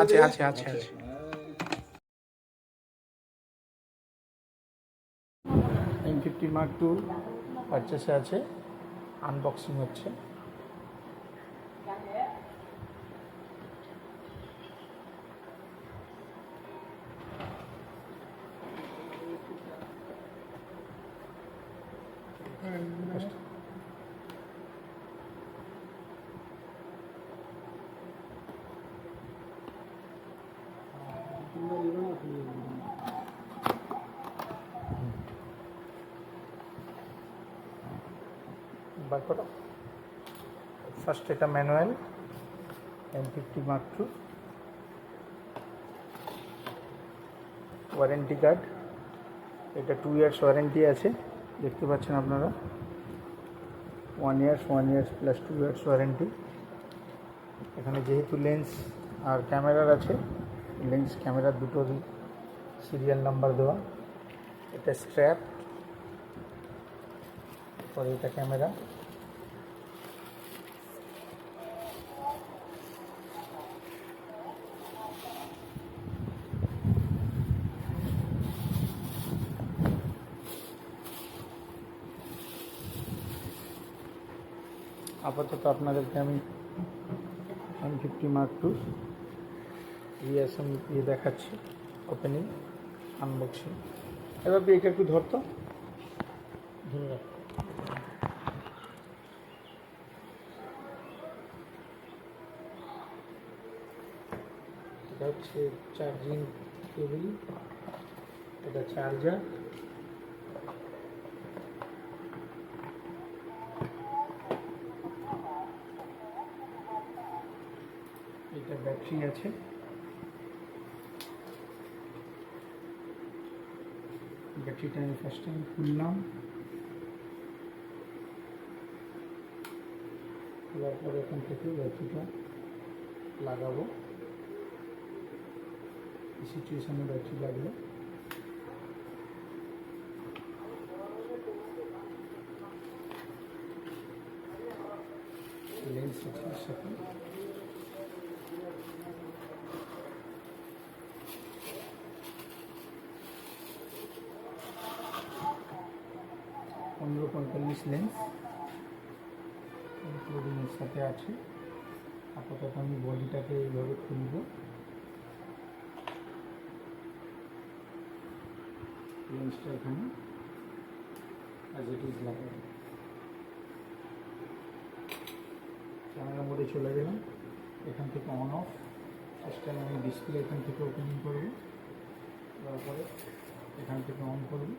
আছে আছে আছে আছে। M50 Mark II পারচেসে আছে, আনবক্সিং হচ্ছে। বার করো। ফার্স্ট এটা manual M50 Mark II, warranty card, এটা 2 ইয়ার্স ওয়ারেন্টি আছে, দেখতে পাচ্ছেন আপনারা। 1 ইয়ার্স প্লাস 2 ইয়ার্স ওয়ারেন্টি। এখানে যেহেতু লেন্স আর ক্যামেরার আছে, লেন্স ক্যামেরার দুটোরই সিরিয়াল নাম্বার দেওয়া। এটা স্ট্র্যাপ, পরে এটা ক্যামেরা। আপাতত আপনাদেরকে আমি M50 Mark II দেখাচ্ছি, ওপেনিং আনবক্সিং। এবার এটা একটু ধরতো, ধরে রাখ। এটা হচ্ছে চার্জিং কেবল, এটা চার্জার, এটা ব্যাটারি আছে, ব্যাটারিটা আমি ফার্স্ট টাইম খুললাম, খোলার পরে এখান থেকে ব্যাটারিটা লাগাবো। এই সিচুয়েশনে ব্যাটারি লাগবে। লেন্স আছে সাথে, পনেরো 45 লেন্স ইনক্লুডিংয়ের সাথে আছে। আপাতত আমি বডিটাকে এইভাবে খুলব। লেন্সটা এখানে অ্যাজ ইট ইজ লাগাবো। ক্যামেরা মোডে চলে গেলাম, এখান থেকে অন অফ। ফার্স্ট টাইম আমি ডিসপ্লে এখান থেকে ওপেনিং করব, তারপরে এখান থেকে অন করব।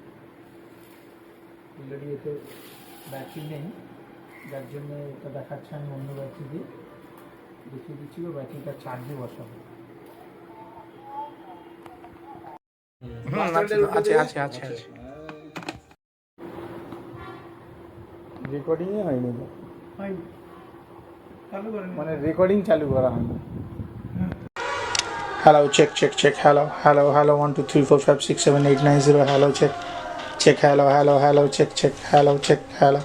অলরেডি এতে ব্যাটারি নেই, যার জন্য এটা দেখাচ্ছে আমি অন্য ব্যাটারি দিয়ে দেখিয়ে দিচ্ছিল। ব্যাটারিটা চার্জে বসাবো। আছে আছে আছে আছে। রেকর্ডিংই হয়নি, মানে রেকর্ডিং চালু করা হয়নি। Hello, check check check, hello hello hello, 1 2 3 4 5 6 7 8 9 0, hello check check, hello hello hello, check check, hello check, hello.